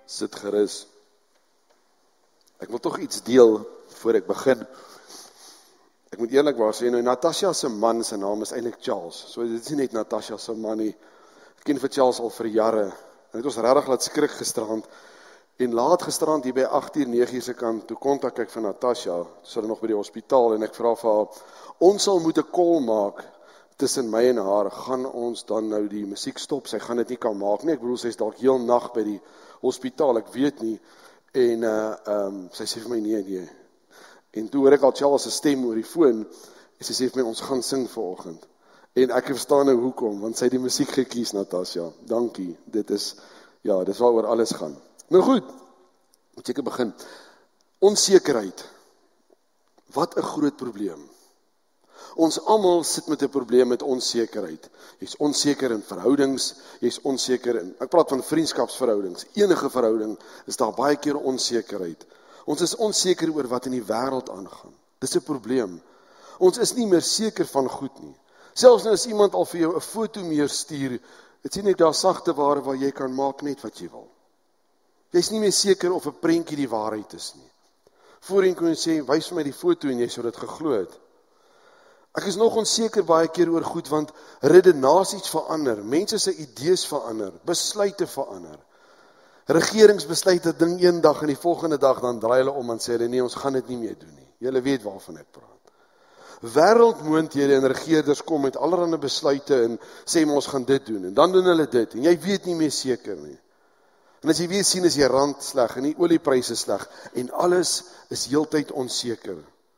Sit gerus. Ek wil tog iets deel voor ek begin. Ek moet eerlikwaar sê, Natasha se man se naam is eintlik Charles. So dit is nie net Natasha se man nie. Ek ken vir Charles al vir jare. En het ons regtig laat skrik gisterand. En laat gisterand hier by 8:00, 9:00 se kant, toe kontak ek vir Natasha, sy is nog by die hospitaal en ek vra vir haar, ons sal moet 'n call maak tussen my en haar, gaan ons dan nou die musiek stop, sy gaan dit nie kan maak nie, ek bedoel, sy is dalk heel nag by die hospitaal, ek weet nie, en sy sê vir my, nee, en toe hoor ek al Charles se stem oor die foon, en sy sê vir my, ons gaan sing vanoggend, en ek verstaan nou hoekom, want sy het die musiek gekies, Natasha, dankie, dit is waaroor alles gaan. Nou goed, moet ek begin, onsekerheid, wat 'n groot probleem. Ons almal sit met 'n probleem met onsekerheid. Jy's onseker in verhoudings, jy's onseker in, ek praat van vriendskapsverhoudings, enige verhouding is daar baie keer onsekerheid. Ons is onseker oor wat in die wêreld aangaan. Dis 'n probleem. Ons is nie meer seker van goed nie. Selfs nou as iemand al vir jou 'n foto meer stuur, dit sien net daar sagte ware waar jy kan maak net wat jy wil. Jy's nie meer seker of 'n prentjie die waarheid is nie. Voorheen kon jy sê, wys vir my die foto en jy sou dit geglo het. Ek is nog onseker baie keer oor goed, want redenasies verander, mense se idees verander, besluite verander. Regeringsbesluite ding een dag en die volgende dag dan draai hulle om en sê hulle, nee, ons gaan dit nie meer doen nie. Julle weet waarvan ek praat. Wêreldmoondhede en regerders kom met allerlei besluite en sê maar ons gaan dit doen en dan doen hulle dit en jy weet nie meer seker nie. En as jy weer sien is die rand sleg en die oliepryse sleg en alles is heeltyd onseker.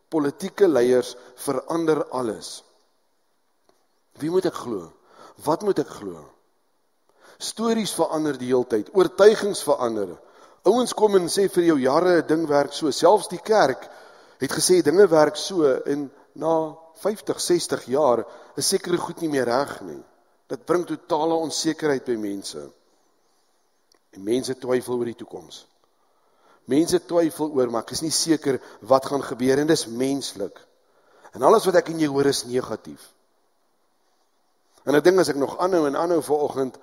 Politieke leiers verander alles. Wie moet ek glo? Wat moet ek glo? Stories verander die heeltyd, oortuigings verander. Ouens kom en sê vir jou jare 'n ding werk so, selfs die kerk het gesê dinge werk so en na 50, 60 jaar is sekere goed nie meer reg nie. Dit bring totale onsekerheid by mense. En mense twyfel oor die toekoms. Mense twyfel oor, maar ek is nie seker wat gaan gebeur en dis menslik. En alles wat ek in jou hoor is negatief. En ek dink as ek nog aanhou vanoggend,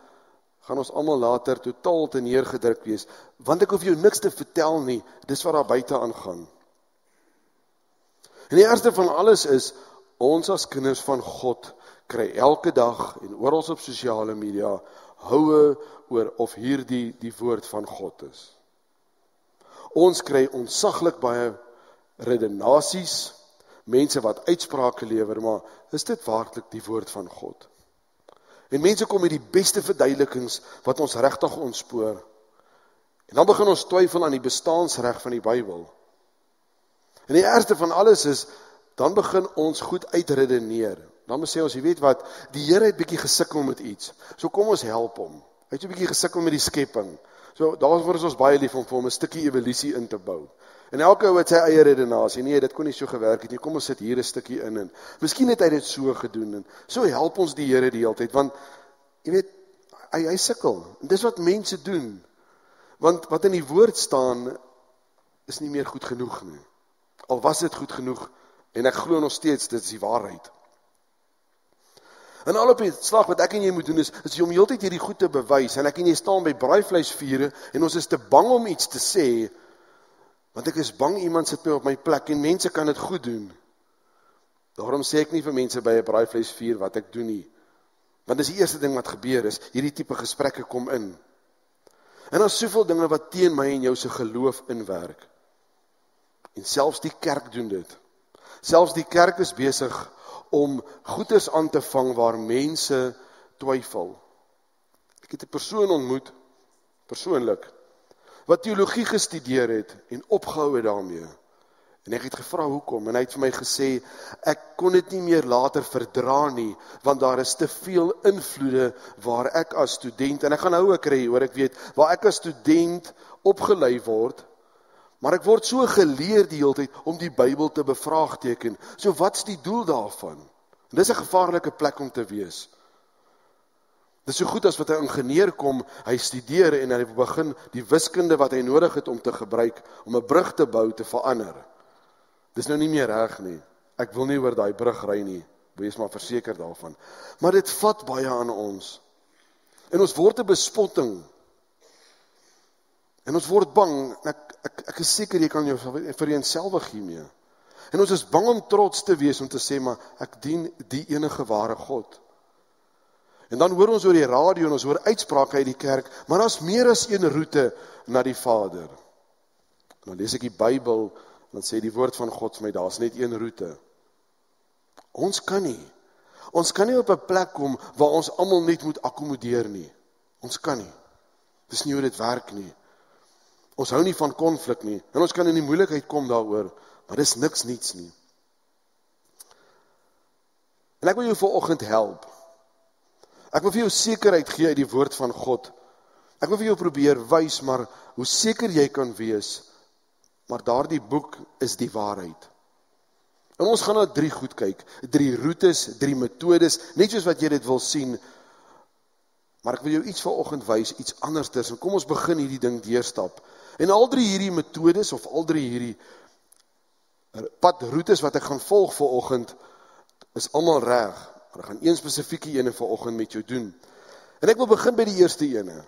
gaan ons almal later totaal te neergedruk wees, want ek hoef jou niks te vertel nie, dis wat daar buite aangaan. En die ergste van alles is, ons as kinders van God, kry elke dag en oral op sosiale media, houe oor of hierdie die woord van God is. Ons kry ontsaglik baie redenasies, mense wat uitsprake lewer, maar is dit werklik die woord van God? En mense kom met die beste verduidelikings wat ons regtig ontspoor. En dan begin ons twyfel aan die bestaansreg van die Bybel. En die ergste van alles is, dan begin ons goed uitredeneer. Dan sê ons, jy weet wat, die Here het bietjie gesukkel met iets, so kom ons help hom. Hy het so bietjie gesukkel met die skepping. So daarvoor is ons baie lief om vir hom 'n stukkie evolusie in te bou. En elke ou het sy eie redenasie. Nee, dit kon nie so gewerk het nie. Kom ons sit hier 'n stukkie in en miskien het hy dit so gedoen en so help ons die Here die hele tyd want jy weet hy sukkel. En dis wat mense doen. Want wat in die woord staan is nie meer goed genoeg nie. Al was dit goed genoeg en ek glo nog steeds dit is die waarheid. En al op die slag wat ek en jy moet doen is om heeltyd hierdie goed te bewys en ek en jy staan by braaivleisvure en ons is te bang om iets te sê want ek is bang iemand sit my op my plek en mense kan dit goed doen. Daarom sê ek nie vir mense by 'n braaivleisvuur wat ek doen nie. Want dis die eerste ding wat gebeur is, hierdie tipe gesprekke kom in. En daar is soveel dinge wat teen my en jou se geloof inwerk. En selfs die kerk doen dit. Selfs die kerk is besig om goeders aan te vang waar mense twyfel. Ek het 'n persoon ontmoet, persoonlik, wat teologie gestudeer het en opgehou het daarmee. En ek het gevra hoekom en hy het vir my gesê, ek kon dit nie meer later verdra nie, want daar is te veel invloede waar ek as student, en ek gaan houe kry, hoor ek weet, waar ek as student opgelei word, maar ek word so geleer die hele tyd om die Bybel te bevraagteken. So wat's die doel daarvan? En dis 'n gevaarlike plek om te wees. Dis so goed as wat 'n ingenieur kom, hy studeer en hy begin die wiskunde wat hy nodig het om te gebruik, om 'n brug te bou, te verander. Dis nou nie meer reg nie. Ek wil nie oor daai brug ry nie, wees maar verseker daarvan. Maar dit vat baie aan ons. En ons word 'n bespotting. En ons word bang, en ek is seker jy kan jou vereenselwig hiermee. En ons is bang om trots te wees om te sê, maar ek dien die enige ware God. En dan hoor ons oor die radio en ons hoor uitsprake uit die kerk, maar daar's meer as een roete na die Vader. En dan lees ek die Bybel, en dan sê die woord van God vir my, daar's net een roete. Ons kan nie op 'n plek kom waar ons almal net moet akkommodeer nie. Ons kan nie. Dis nie hoe dit werk nie. Ons hou nie van konflik nie, en ons kan in die moeilikheid kom daaroor, maar dis niks niets nie. En ek wil jou vanoggend help. Ek wil vir jou sekerheid gee uit die woord van God. Ek wil vir jou probeer wys, maar hoe seker jy kan wees, maar daardie boek is die waarheid. En ons gaan na 3 goed kyk, 3 roetes, 3 metodes, net soos wat jy dit wil sien, maar ek wil jou iets vanoggend wys, iets andersters, en kom ons begin hierdie ding deurstap. En al 3 hierdie metodes, of al 3 hierdie padroetes wat ek gaan volg vanoggend, is almal reg, maar ek gaan een spesifieke ene vanoggend met jou doen. En ek wil begin by die eerste ene,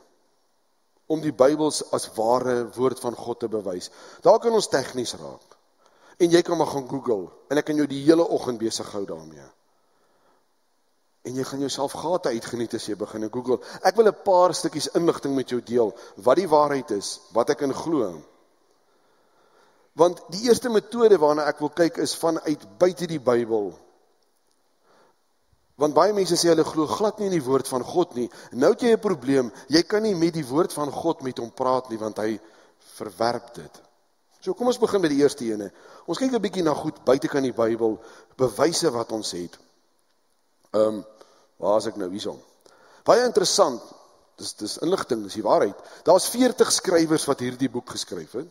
om die Bybels as ware woord van God te bewys. Daar kan ons tegnies raak. En jy kan maar gaan Google, en ek kan jou die hele oggend besig hou daarmee. En jy gaan jouself gate uitgeniet as jy begin in Google. Ek wil 'n paar stukkies inligting met jou deel, wat die waarheid is, wat ek in glo. Want die eerste metode waarna ek wil kyk is vanuit buite die Bybel. Want baie mense sê hulle glo glad nie in die woord van God nie. Nou het jy 'n probleem, jy kan nie met die woord van God met hom praat nie, want hy verwerp dit. So kom ons begin by die eerste ene. Ons kyk 'n bietjie na goed buite kan die Bybel, bewyse wat ons het. Waar is ek nou hierson? Baie interessant, dis inligting, dis die waarheid. Daar's 40 skrywers wat hierdie boek geskryf het.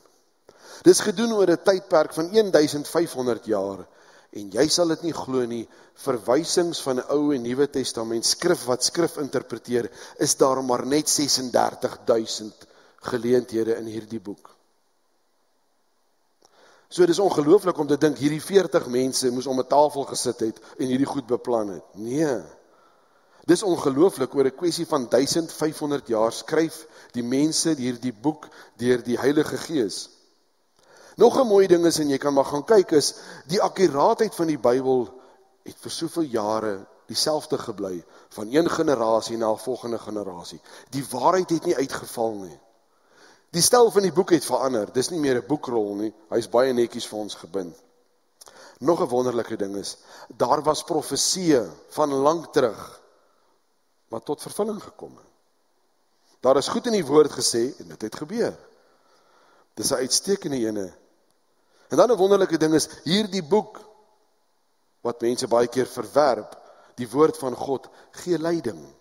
Dis gedoen oor 'n tydperk van 1500 jaar. En jy sal dit nie glo nie, verwysings van Ou en Nuwe Testament, skrif wat skrif interpreteer, is daar maar net 36.000 geleenthede in hierdie boek. So dis ongelooflik om te dink, hierdie 40 mense moes om 'n tafel gesit het en hierdie goed beplan het. Nee, dis ongelooflik, oor 'n kwessie van 1500 jaar skryf die mense hierdie boek deur die Heilige Gees. Nog 'n mooi ding is, en jy kan maar gaan kyk, is die akkuraatheid van die Bybel het vir soveel jare dieselfde gebly, van een generasie na 'n volgende generasie. Die waarheid het nie uitgeval nie. Die styl van die boek het verander, dis nie meer 'n boekrol nie, hy is baie netjies vir ons gebind. Nog 'n wonderlike ding is, daar was profeseë van lank terug, wat tot vervulling gekom het. Daar is goed in die woord gesê, en dit het gebeur. Dis 'n uitstekende ene. En dan 'n wonderlike ding is, hierdie boek, wat mense baie keer verwerp, die woord van God, gee leiding.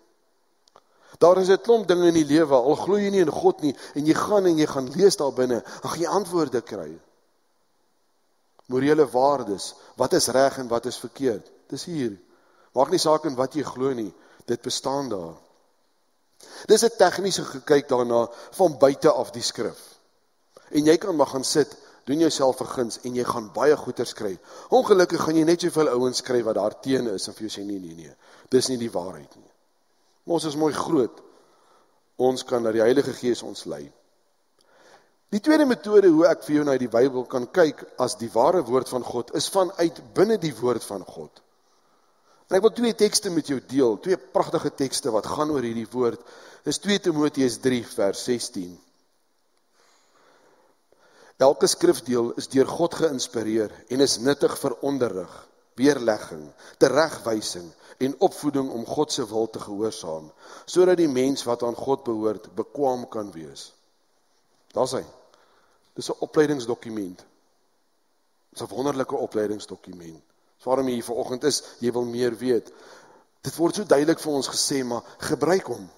Daar is 'n klomp dinge in die lewe, al glo jy nie in God nie, en jy gaan lees daar binne, dan gaan jy antwoorde kry. Morele waardes, wat is reg en wat is verkeerd, dis hier. Maak nie saak in wat jy glo nie, dit bestaan daar. Dis 'n tegniese gekyk daarna, van buite af die skrif. En jy kan maar gaan sit, doen jouself 'n guns, en jy gaan baie goeie skryf. Ongelukkig gaan jy net soveel ouens skryf wat daar teen is, en vir jou sê, nee, dis nie die waarheid nie. Maar ons is mooi groot, ons kan na die Heilige Gees ons lei. Die tweede metode hoe ek vir jou na die Bybel kan kyk, as die ware woord van God, is vanuit binne die woord van God. En ek wil 2 tekste met jou deel, 2 pragtige tekste wat gaan oor hierdie woord. Dis 2 Timoteus 3 vers 16. Elke skrifdeel is deur God geïnspireer en is nuttig vir onderrig, weerlegging, teregwysing en opvoeding om God se wil te gehoorsaam, sodat die mens wat aan God behoort bekwaam kan wees. Daar's hy. Dis 'n opleidingsdokument. Dis 'n wonderlike opleidingsdokument. So waarom jy hier vanoggend is, jy wil meer weet. Dit word so duidelik vir ons gesê, maar gebruik hom.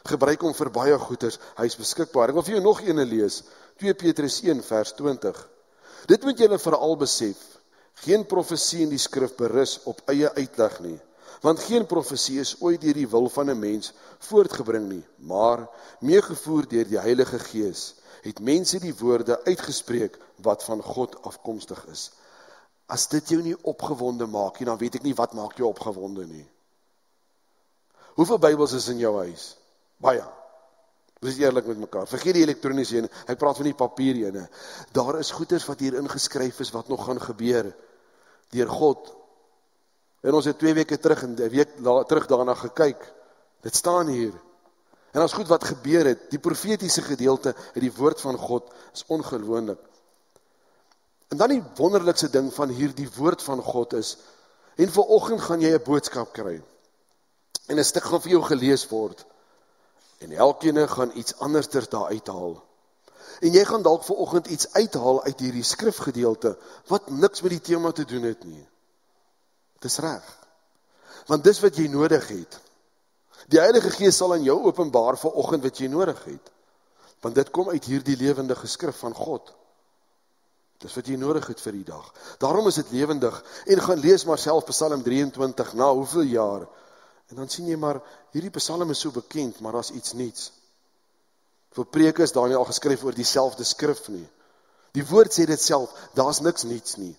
Gebruik hom vir baie goeders, hy is beskikbaar. Ek wil vir jou nog ene lees, 2 Petrus 1 vers 20. Dit moet julle veral besef, geen profesie in die skrif berus op eie uitleg nie, want geen profesie is ooit deur die wil van 'n mens voortgebring nie, maar meegevoer deur die Heilige Gees, het mense die woorde uitgespreek wat van God afkomstig is. As dit jou nie opgewonde maak nie, dan weet ek nie wat maak jou opgewonde nie. Hoeveel Bybels is in jou huis? Baie. Wees eerlik met mekaar. Vergeet die elektroniese ene, ek praat van die papier ene. Daar is goeders wat hier ingeskryf is, wat nog gaan gebeur, deur God. En ons het 2 weke terug, en 'n week terug daarna gekyk, dit staan hier. En as goed wat gebeur het, die profetiese gedeelte uit die woord van God, is ongeloonlik. En dan die wonderlikste ding van hier, die woord van God is, en vanoggend gaan jy 'n boodskap kry, en 'n stuk gaan vir jou gelees word, en elkeen gaan iets anders daar uithaal. En jy gaan dalk vanoggend iets uithaal uit hierdie skrifgedeelte, wat niks met die tema te doen het nie. Dis reg. Want dis wat jy nodig het. Die Heilige Gees sal aan jou openbaar vanoggend wat jy nodig het. Want dit kom uit hierdie lewendige skrif van God. Dis wat jy nodig het vir die dag. Daarom is dit lewendig. En gaan lees maar self Psalm 23 na hoeveel jaar. En dan sien jy maar, hierdie Psalm is so bekend, maar daar's iets niets. Vir Preke is daar nie al geskryf oor dieselfde skrif nie. Die woord sê dit self, daar's niks niets nie.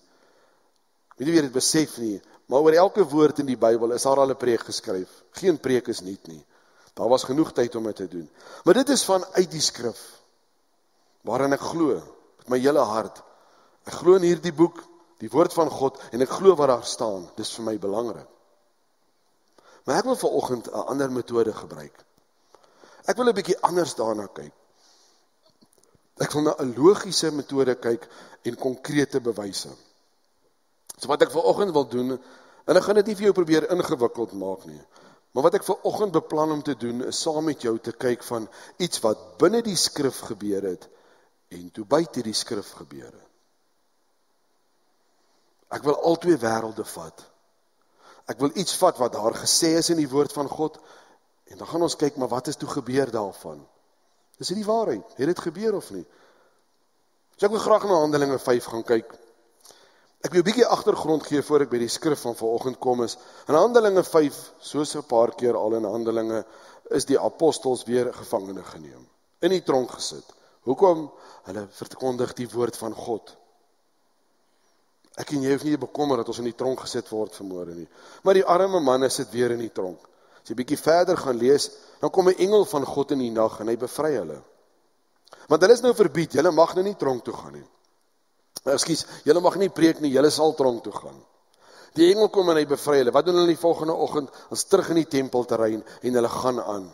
Weet nie wie dit besef nie, maar oor elke woord in die Bybel is daar al 'n preek geskryf. Geen preek is niet nie. Daar was genoeg tyd om dit te doen. Maar dit is vanuit die skrif, waarin ek glo, met my hele hart. Ek glo in hierdie boek, die woord van God, en ek glo wat daar staan. Dis vir my belangrik. Maar ek wil vanoggend 'n ander metode gebruik. Ek wil 'n bietjie anders daarna kyk. Ek wil na 'n logiese metode kyk en konkrete bewyse. So wat ek vanoggend wil doen, en ek gaan dit nie vir jou probeer ingewikkeld maak nie, maar wat ek vanoggend beplan om te doen, is saam met jou te kyk van iets wat binne die skrif gebeur het, en toe buite die skrif gebeur het. Ek wil albei wêrelde vat. Ek wil iets vat wat daar gesê is in die woord van God, en dan gaan ons kyk, maar wat is toe gebeur daarvan? Is dit die waarheid? Het dit gebeur of nie? So ek wil graag na Handelinge 5 gaan kyk. Ek wil 'n bietjie agtergrond gee voor ek by die skrif van vanoggend kom is. In Handelinge 5, soos 'n paar keer al in Handelinge, is die apostels weer gevangene geneem, in die tronk gesit. Hoekom? Hulle verkondig die woord van God. Ek en jy hoef nie te bekommer dat ons in die tronk gesit word vanmôre nie. Maar die arme manne sit weer in die tronk. As jy bietjie verder gaan lees, dan kom 'n engel van God in die nag en hy bevry hulle. Want hulle is nou verbied, julle mag nou nie tronk toe gaan nie. Ekskuus, julle mag nie preek nie, julle sal tronk toe gaan. Die engel kom en hy bevry hulle. Wat doen hulle die volgende oggend? Ons terug in die tempelterrein en hulle gaan aan.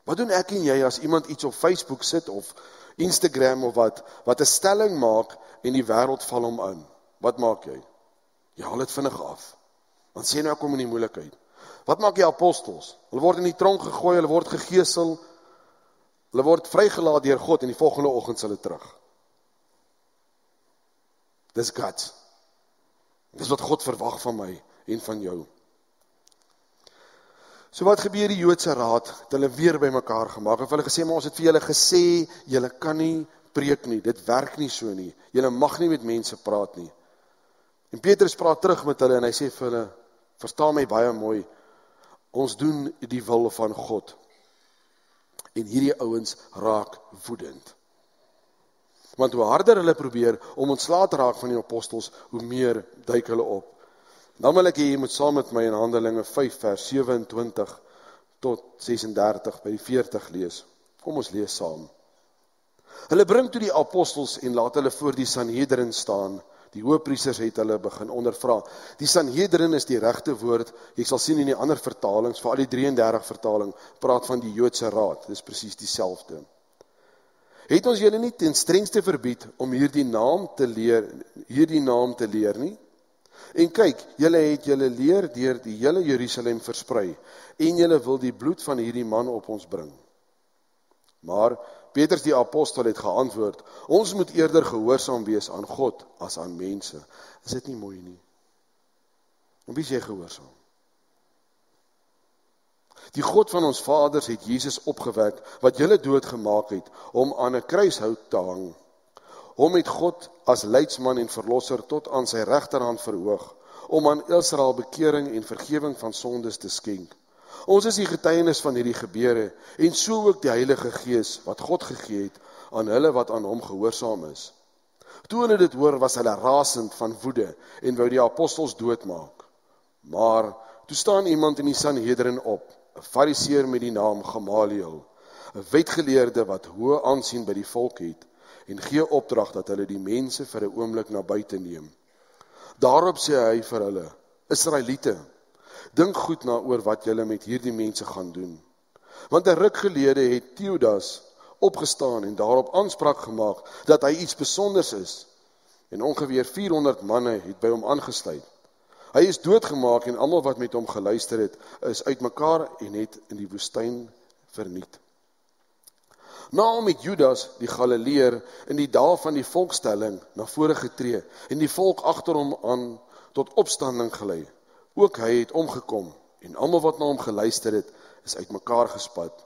Wat doen ek en jy as iemand iets op Facebook sit of Instagram of wat 'n stelling maak en die wêreld val hom aan? Wat maak jy? Jy haal dit vinnig af. Want sê nou ek kom in die moeilikheid. Wat maak die apostels? Hulle word in die tronk gegooi, hulle word gegeesel, hulle word vrygelaat deur God en die volgende oggend sal hulle terug. Dis God. Dis wat God verwag van my en van jou. So wat gebeur die Joodse raad? Het hulle weer by mekaar gemaak. Het hulle gesê, maar ons het vir julle gesê, julle kan nie preek nie, dit werk nie so nie. Julle mag nie met mense praat nie. En Petrus praat terug met hulle en hy sê vir hulle, verstaan my baie mooi, ons doen die wil van God. En hierdie ouens raak woedend. Want hoe harder hulle probeer om ontslae te raak van die apostels, hoe meer duik hulle op. Dan wil ek hê jy moet saam met my in Handelinge 5 vers 27 tot 36 by die 40 lees. Kom ons lees saam. Hulle bring toe die apostels en laat hulle voor die Sanhedrin staan. Die hoëpriesters het hulle begin ondervra. Die Sanhedrin is die regte woord. Jy sal sien in die ander vertalings, veral die 33 vertaling, praat van die Joodse raad. Dit is presies dieselfde. Het ons julle nie ten strengste verbied om hierdie naam te leer nie? En kyk, julle het julle leer deur die hele Jerusalem versprei, en julle wil die bloed van hierdie man op ons bring. Maar Petrus die apostel het geantwoord, ons moet eerder gehoorsaam wees aan God as aan mense. Is dit nie mooi nie? En wie is jy gehoorsaam? Die God van ons vaders het Jesus opgewek, wat julle doodgemaak het, om aan 'n kruishout te hang. Hom het God as leidsman en verlosser tot aan sy regterhand verhoog, om aan Israel bekering en vergewing van sondes te skenk. Ons is die getuienis van hierdie gebeure, en so ook die Heilige Gees, wat God gegee het, aan hulle wat aan hom gehoorsaam is. Toe hulle dit hoor, was hulle rasend van woede, en wou die apostels doodmaak. Maar, toe staan iemand in die Sanhedrin op, 'n Fariseer met die naam Gamaliel. 'n wetgeleerde wat hoë aansien by die volk het, en gee opdrag dat hulle die mense vir 'n oomblik na buite neem. Daarop sê hy vir hulle: Israeliete, dink goed na oor wat julle met hierdie mense gaan doen. Want 'n ruk gelede het Theudas opgestaan en daarop aanspraak gemaak dat hy iets besonders is. En ongeveer 400 manne het by hom aangesluit. Hy is doodgemaak en almal wat met hom geluister het, is uitmekaar en het in die woestyn verniet. Na hom het Judas, die Galileër, in die dae van die volkstelling na vore getree en die volk agter hom aan tot opstanding gelei. Ook hy het omgekom en almal wat na hom geluister het, is uitmekaar gespat.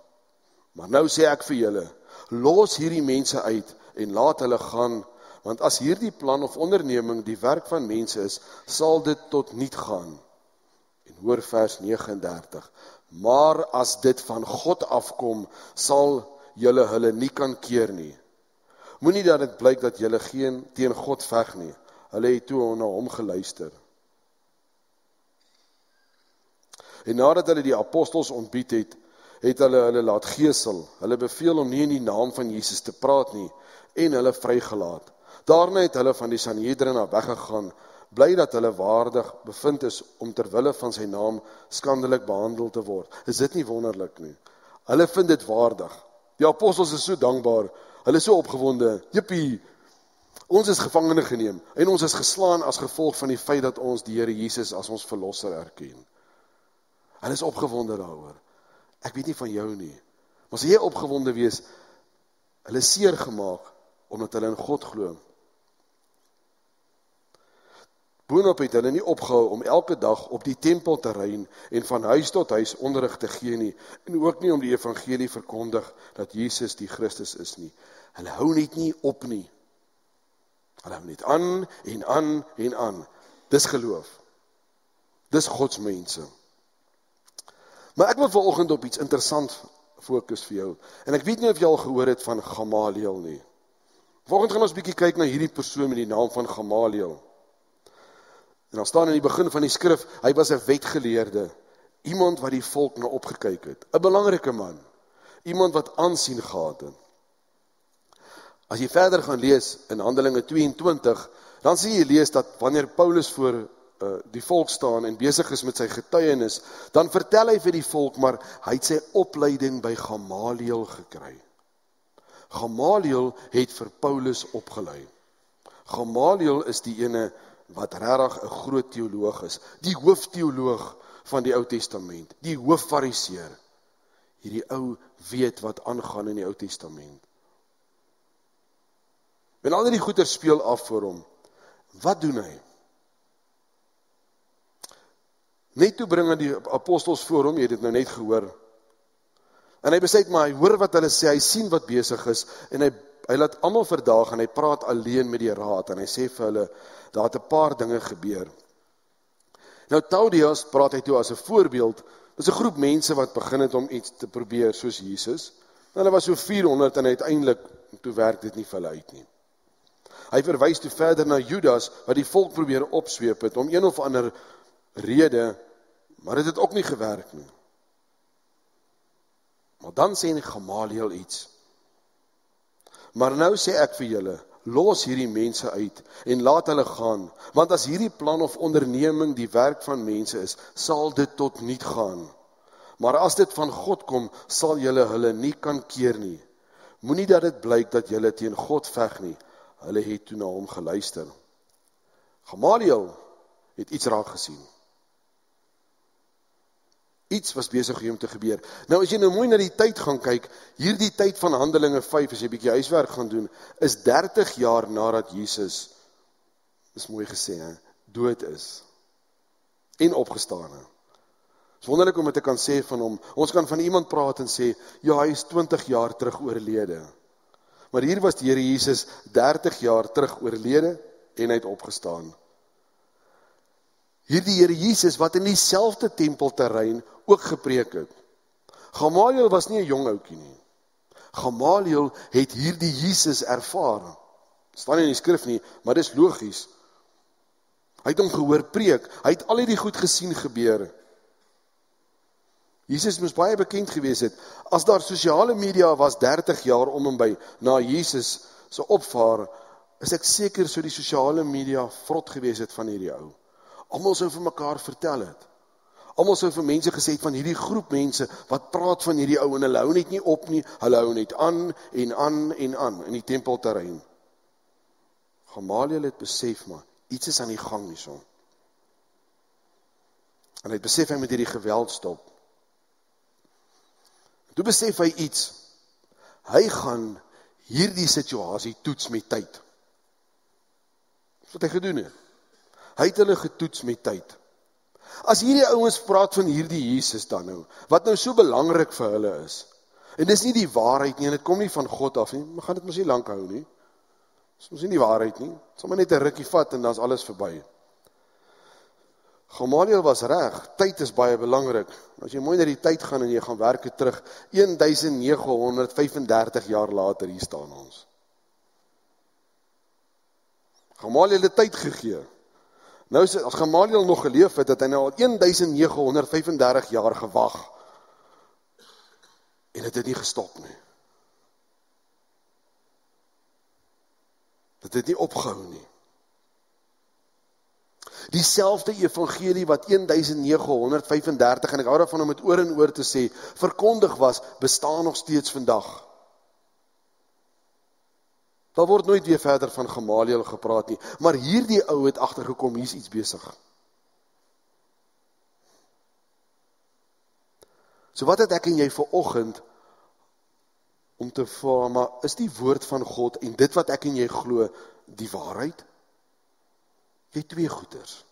Maar nou sê ek vir julle, los hierdie mense uit en laat hulle gaan, want as hierdie plan of onderneming die werk van mense is, sal dit tot niet gaan. En hoor vers 39. Maar as dit van God afkom, sal julle hulle nie kan keer nie. Moenie dat dit blyk dat julle geen teen God veg nie. Hulle het toe na hom geluister. En nadat hulle die apostels ontbied het hulle laat gesel. Hulle beveel om nie in die naam van Jesus te praat nie, en hulle vrygelaat. Daarna het hulle van die Sanhedrin af weggegaan, bly dat hulle waardig bevind is om ter wille van sy naam skandelik behandel te word. Is dit nie wonderlik nie? Hulle vind dit waardig. Die apostels is so dankbaar, hulle is so opgewonde. Jippie, ons is gevangene geneem en ons is geslaan as gevolg van die feit dat ons die Here Jesus as ons verlosser erken. Hulle is opgewonde daaroor. Ek weet nie van jou nie, maar as jy opgewonde wees, hulle is seer gemaak omdat hulle in God glo. Boonop het hulle nie opgehou om elke dag op die tempelterrein en van huis tot huis onderrig te gee nie, en ook nie om die evangelie verkondig dat Jesus die Christus is nie. Hulle hou net nie op nie. Hulle hou net aan en aan en aan. Dis geloof. Dis Gods mense. Maar ek wil vanoggend op iets interessant fokus vir jou. En ek weet nie of jy al gehoor het van Gamaliel nie. Vanoggend gaan ons bietjie kyk na hierdie persoon met die naam van Gamaliel. En dan staan in die begin van die skrif, hy was 'n wetgeleerde, iemand wat die volk na opgekyk het, 'n belangrike man, iemand wat aansien gehad het. As jy verder gaan lees in Handelinge 22, dan sien jy lees dat wanneer Paulus voor die volk staan en besig is met sy getuienis, dan vertel hy vir die volk, maar hy het sy opleiding by Gamaliel gekry. Gamaliel het vir Paulus opgelei. Gamaliel is die ene wat regtig 'n groot teoloog is, die hoofteoloog van die Ou Testament, die hooffariseer. Hierdie ou weet wat aangaan in die Ou Testament. En al die goeie speel af vir hom. Wat doen hy? Net toe bring hy die apostels voor hom, jy het dit nou net gehoor. En hy besluit maar, hy hoor wat hulle sê, hy sien wat besig is, en hy laat almal verdaag, en hy praat alleen met die raad, en hy sê vir hulle, daar het 'n paar dinge gebeur. Nou Theudas praat hy toe as 'n voorbeeld, dis 'n groep mense wat begin het om iets te probeer, soos Jesus. Hulle was so 400, en uiteindelik, toe werk dit nie vir hulle uit nie. Hy verwys toe verder na Judas, wat die volk probeer opsweep het, om een of ander rede, maar dit het ook nie gewerk nie. Maar dan sê Gamaliel iets. Maar nou sê ek vir julle, los hierdie mense uit en laat hulle gaan, want as hierdie plan of onderneming die werk van mense is, sal dit tot niet gaan. Maar as dit van God kom, sal julle hulle nie kan keer nie. Moenie dat dit blyk dat julle teen God veg nie. Hulle het toe na hom geluister. Gamaliel het iets raak gesien. Iets was besig om te gebeur. Nou as jy nou mooi na die tyd gaan kyk, hierdie tyd van Handelinge 5, as jy 'n bietjie huiswerk gaan doen, is 30 jaar nadat Jesus, is mooi gesê, dood is en opgestaan. Het is wonderlik om dit te kan sê van hom. Ons kan van iemand praat en sê, ja, hy is 20 jaar terug oorlede. Maar hier was die Here Jesus 30 jaar terug oorlede en hy het opgestaan. Hierdie Here Jesus wat in dieselfde tempelterrein ook gepreek het. Gamaliel was nie 'n jong ouetjie nie. Gamaliel het hierdie Jesus ervaar. Staan nie in die skrif nie, maar dis logies. Hy het hom gehoor preek, hy het al hierdie goed gesien gebeur. Jesus moes baie bekend gewees het. As daar sosiale media was 30 jaar om en by, na Jesus se opvaar, is ek seker so die sosiale media vrot gewees het van hierdie ou. Almal sou vir mekaar vertel het. Almal sou vir mense gesê het van hierdie groep mense, wat praat van hierdie ou, en hulle hou net nie op nie, hulle hou net aan, en aan, en aan, in die tempelterrein. Gamaliel het besef, maar, iets is aan die gang hierso. En hy het besef, hy moet hierdie geweld stop. Toe besef hy iets, hy gaan hierdie situasie toets met tyd. Dis wat hy gedoen het. Hy het hulle getoets met tyd. As hierdie ouens praat van hierdie Jesus dan nou, wat nou so belangrik vir hulle is, en dis nie die waarheid nie, en dit kom nie van God af nie, maar gaan dit mos nie lank hou nie. Dis mos nie die waarheid nie. Sal maar net 'n rukkie vat en dan is alles verby. Gamaliel was reg, tyd is baie belangrik. As jy mooi na die tyd gaan en jy gaan werke terug, 1935 jaar later, hier staan ons. Gamaliel het tyd gegee. Nou, as Gamaliel nog geleef het, hy nou al 1935 jaar gewag, en het nie gestop nie. Het het nie opgehou nie. Dieselfde evangelie wat 1935, en ek hou daarvan om het oor en oor te sê, verkondig was, bestaan nog steeds vandag. Daar word nooit weer verder van Gamaliel gepraat nie, maar hierdie ou het agtergekom, hier is iets besig. So wat het ek en jy vanoggend om te vra, maar is die woord van God en dit wat ek en jy glo die waarheid? Jy het twee goeders.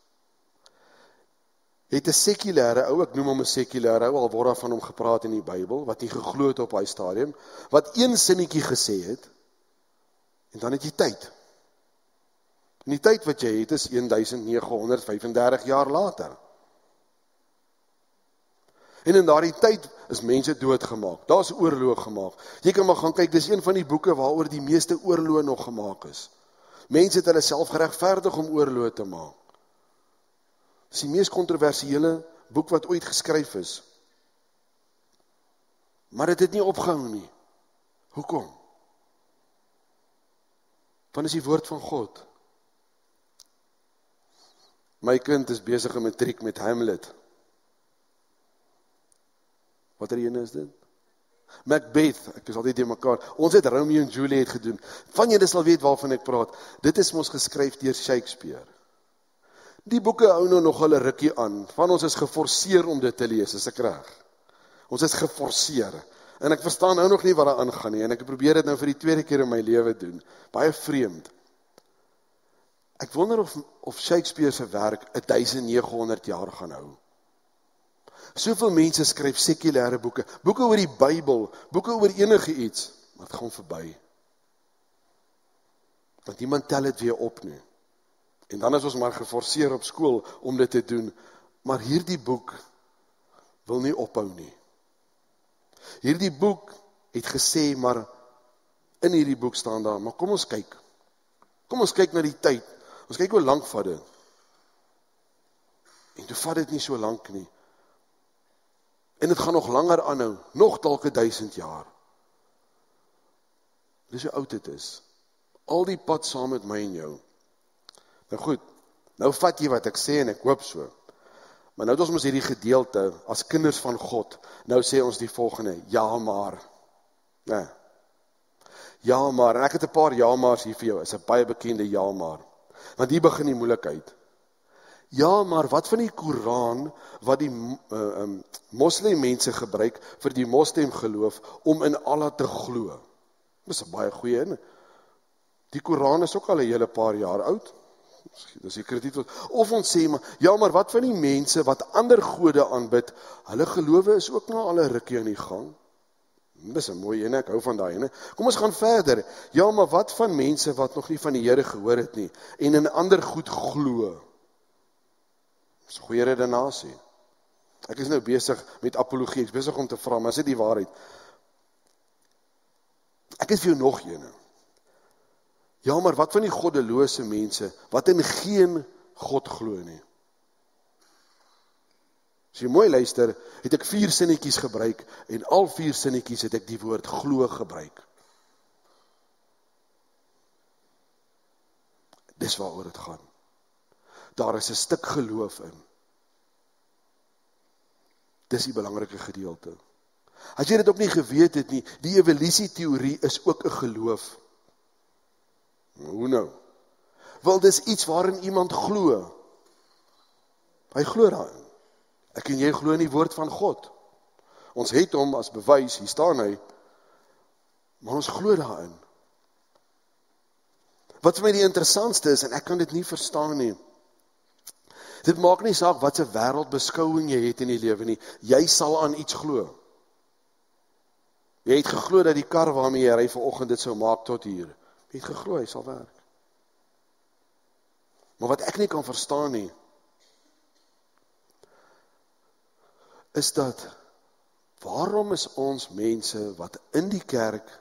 Jy het 'n sekulêre ou, ek noem hom 'n sekulêre ou, al word daar van hom gepraat in die Bybel, wat nie geglo het op hy stadium, wat een sinnetjie gesê het, en dan het jy tyd. En die tyd wat jy het is 1935 jaar later. En in daardie tyd is mense doodgemaak. Daar is oorlog gemaak. Jy kan maar gaan kyk, dis een van die boeke waaroor die meeste oorloë nog gemaak is. Mense het hulle self geregverdig om oorloë te maak. Dis die mees kontroversiële boek wat ooit geskryf is. Maar dit het nie opgehou nie. Hoekom? Want is die woord van God. My kind is besig in matriek met Hamlet. Wat er ene is dit? Macbeth, ek is altyd die mekaar. Ons het Romeo en Juliet gedoen. Van julle sal weet waarvan ek praat. Dit is mos geskryf deur Shakespeare. Die boeke hou nou nog hulle rukkie aan. Van ons is geforseer om dit te lees, is ek reg? Ons is geforseer. En ek verstaan nou nog nie wat daar aangaan nie. En ek probeer dit nou vir die tweede keer in my lewe doen. Baie vreemd. Ek wonder of Shakespeare se werk 1900 jaar gaan hou. Soveel mense skryf sekulêre boeke, boeke oor die Bybel, boeke oor enige iets, maar het gaan verby. Want niemand tel het weer op nie. En dan is ons maar geforseer op skool om dit te doen, maar hierdie boek wil nie ophou nie. Hierdie boek het gesê, maar in hierdie boek staan daar, maar kom ons kyk. Kom ons kyk na die tyd. Ons kyk hoe lank vat dit. En toe vat dit nie so lank nie. En dit gaan nog langer aanhou, nog dalk 1000 jaar. Dis hoe oud dit is. Al die pad saam met my en jou. Nou goed, nou vat jy wat ek sê en ek hoop so. Maar nou het ons mos hierdie gedeelte, as kinders van God, nou sê ons die volgende, ja maar. Nee. Ja maar, en ek het 'n paar ja maars hier vir jou, is 'n baie bekende ja maar. Want hier begin die moeilikheid. Ja, maar wat van die Koran, wat die moslim mense gebruik, vir die moslim geloof, om in Allah te glo? Dis 'n baie goeie een. Die Koran is ook al 'n hele paar jaar oud. Dis die krediet wat, of ons sê, maar, ja, maar wat van die mense wat ander gode aanbid, hulle gelowe is ook nou al 'n rukkie aan die gang. Dis 'n mooi ene, ek hou van daai ene. Kom ons gaan verder. Ja, maar wat van mense wat nog nie van die Here gehoor het nie, en in ander goed glo? Dis 'n goeie redenasie. Ek is nou besig met apologie, ek is besig om te vra, maar is dit die waarheid? Ek is vir jou nog ene. Ja, maar wat van die goddelose mense, wat in geen God glo nie? As jy mooi luister, het ek 4 sinnetjies gebruik, en al 4 sinnetjies het ek die woord glo gebruik. Dis waaroor het gaan. Daar is 'n stuk geloof in. Dis die belangrike gedeelte. As jy dit ook nie geweet het nie, die evolusie-teorie is ook 'n geloof. Hoe nou? Wel, dis iets waarin iemand glo. Hy glo daarin. Ek en jy glo in die woord van God. Ons het hom as bewys, hier staan hy, maar ons glo daarin. Wat vir my die interessantste is, en ek kan dit nie verstaan nie, dit maak nie saak wat 'n wêreldbeskouing jy het in die lewe nie, jy sal aan iets glo. Jy het geglo dat die kar waarmee jy ry vanoggend dit sou maak tot hier. Jy het geglo hy sal werk. Maar wat ek nie kan verstaan nie, is dat, waarom is ons mense wat in die kerk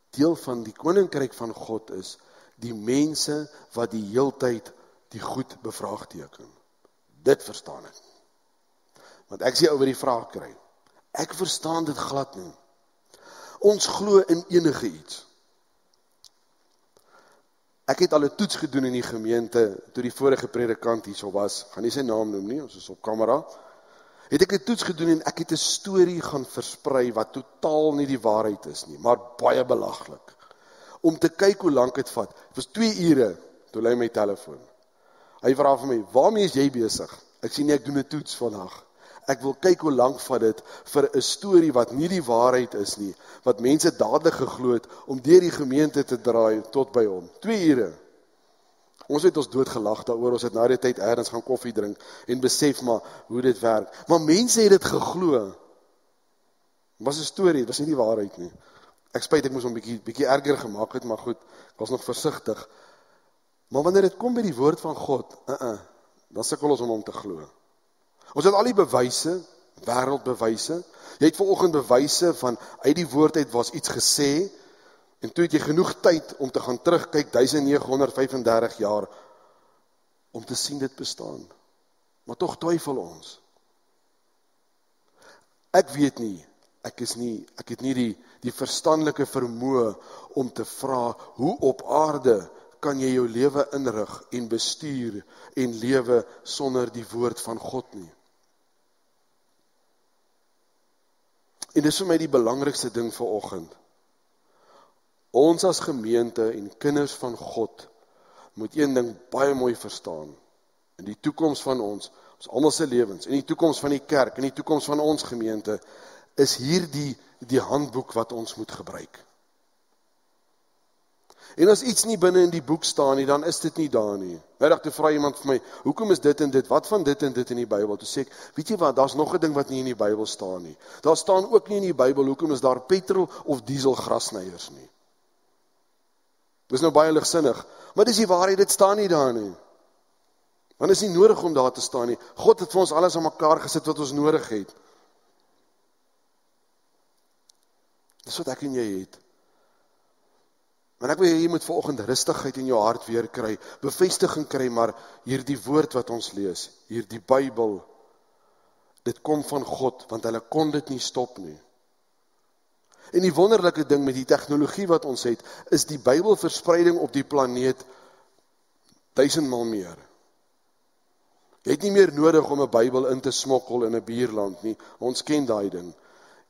deel van die koninkryk van God is, die mense wat die heeltyd die goed bevraagteken? Dit verstaan ek. Want ek sê oor die vraag kry. Ek verstaan dit glad nie. Ons glo in enige iets. Ek het al 'n toets gedoen in die gemeente, toe die vorige predikant hierso was, gaan nie sy naam noem nie, ons is op kamera, het ek 'n toets gedoen en ek het 'n storie gaan versprei wat totaal nie die waarheid is nie, maar baie belaglik. Om te kyk hoe lank het vat. Het was 2 ure, toe lei my telefoon. Hy vra vir my, waarmee is jy besig? Ek sê nie, ek doen 'n toets vandag. Ek wil kyk hoe lank vat dit vir 'n storie wat nie die waarheid is nie, wat mense dadelik geglo het, om deur die gemeente te draai tot by hom. 2 ure. Ons het ons doodgelag daaroor, ons het na die tyd ergens gaan koffie drink, en besef maar hoe dit werk. Maar mense het dit geglo. Het was 'n storie, het was nie die waarheid nie. Ek spyt, ek moes hom bietjie erger gemaak het, maar goed, ek was nog versigtig. Maar wanneer dit kom by die woord van God, dan sukkel ons om hom te glo. Ons het al die bewyse, wêreldbewyse. Jy het vanoggend bewyse van uit die woord uit was iets gesê, en toe het jy genoeg tyd om te gaan terugkyk 1935 jaar om te sien dit bestaan. Maar tog twyfel ons. Ek weet nie, ek het nie die verstandelike vermoë om te vra hoe op aarde kan jy jou lewe inrig en bestuur en lewe sonder die woord van God nie. En dis vir my die belangrikste ding vanoggend. Ons as gemeente en kinders van God moet een ding baie mooi verstaan. In die toekoms van ons almal se lewens, in die toekoms van die kerk, in die toekoms van ons gemeente, is hier die handboek wat ons moet gebruik. En as iets nie binne in die boek staan nie, dan is dit nie daar nie. Middag toe vra iemand vir my, hoekom is dit en dit, wat van dit en dit in die Bybel? Toe sê ek, weet jy wat, daar's nog 'n ding wat nie in die Bybel staan nie. Daar staan ook nie in die Bybel, hoekom is daar petrol of diesel grassnyers nie. Dis nou baie ligsinnig, maar dis die waarheid, dit staan nie daar nie. Want is nie nodig om daar te staan nie. God het vir ons alles aan mekaar gesit wat ons nodig het. Dis wat ek en jy het. Maar ek wil jy moet vanoggend rustigheid in jou hart weer kry, bevestiging kry, maar hierdie woord wat ons lees, hierdie Bybel, dit kom van God, want hulle kon dit nie stop nie. En die wonderlike ding met die tegnologie wat ons het, is die Bybelverspreiding op die planeet 1000-mal meer. Jy het nie meer nodig om 'n Bybel in te smokkel in 'n buurland nie, ons ken daai ding.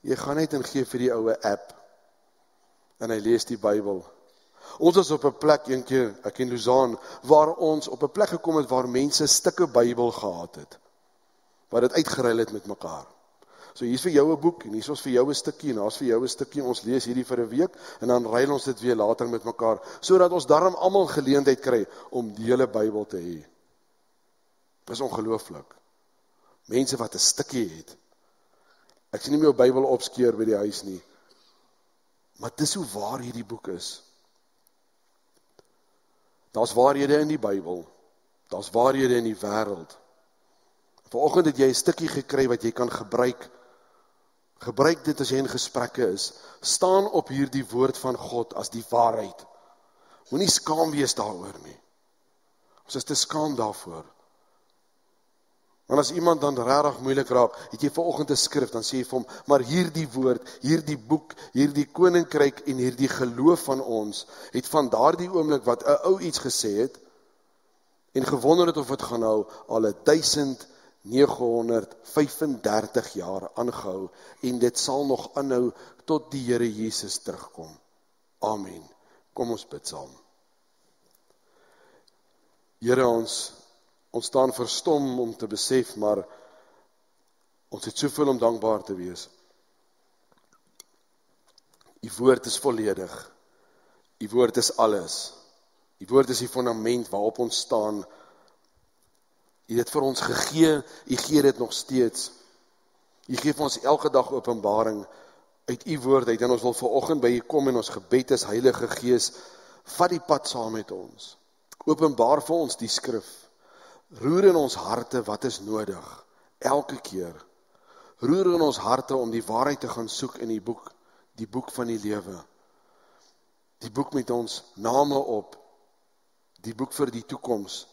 Jy gaan net en gee vir die oue app, en hy lees die Bybel. Ons is op 'n plek, een keer, ek in Lausanne, waar ons op 'n plek gekom het, waar mense stukke Bybel gehad het, waar dit uitgeruil het met mekaar. So hier is vir jou 'n boek, en hier is vir jou 'n stukkie, en daar is vir jou 'n stukkie, ons lees hierdie vir 'n week, en dan ruil ons dit weer later met mekaar, sodat ons daarom almal geleentheid kry, om die hele Bybel te hê. Dit is ongelooflik. Mense wat 'n stukkie het. Ek sien nie my Bybel opskeer by die huis nie, maar dis hoe waar hierdie boek is. Daar's waarhede in die Bybel, daar's waarhede in die wêreld. Vanoggend het jy 'n stukkie gekry wat jy kan gebruik. Gebruik dit as jy in gesprekke is. Staan op hierdie woord van God as die waarheid. Moenie skaam wees daaroor nie. Ons is te skaam daarvoor. Want as iemand dan regtig moeilik raak, het jy vanoggend 'n skrif, dan sê jy vir hom, maar hierdie woord, hierdie boek, hierdie koninkryk en hierdie geloof van ons, het van daardie oomblik wat 'n ou iets gesê het, en gewonder het of het gaan hou, al 1935 jaar aangehou, en dit sal nog aanhou tot die Here Jesus terugkom. Amen. Kom ons bid saam. Here, ons staan verstom om te besef, maar ons het soveel om dankbaar te wees. U woord is volledig. U woord is alles. U woord is die fundament waarop ons staan. U het dit vir ons gegee, u gee dit nog steeds. U gee vir ons elke dag openbaring uit u woord uit, en ons wil vanoggend by u kom, en ons gebed is, Heilige Gees, vat die pad saam met ons. Openbaar vir ons die skrif. Roer in ons harte wat is nodig, elke keer. Roer in ons harte om die waarheid te gaan soek in die boek van die lewe. Die boek met ons name op, die boek vir die toekoms.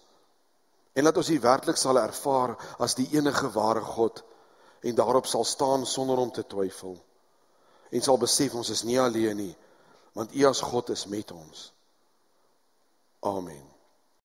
En laat ons die werklik sal ervaar as die enige ware God, en daarop sal staan sonder om te twyfel. En sal besef ons is nie alleen nie, want U as God is met ons. Amen.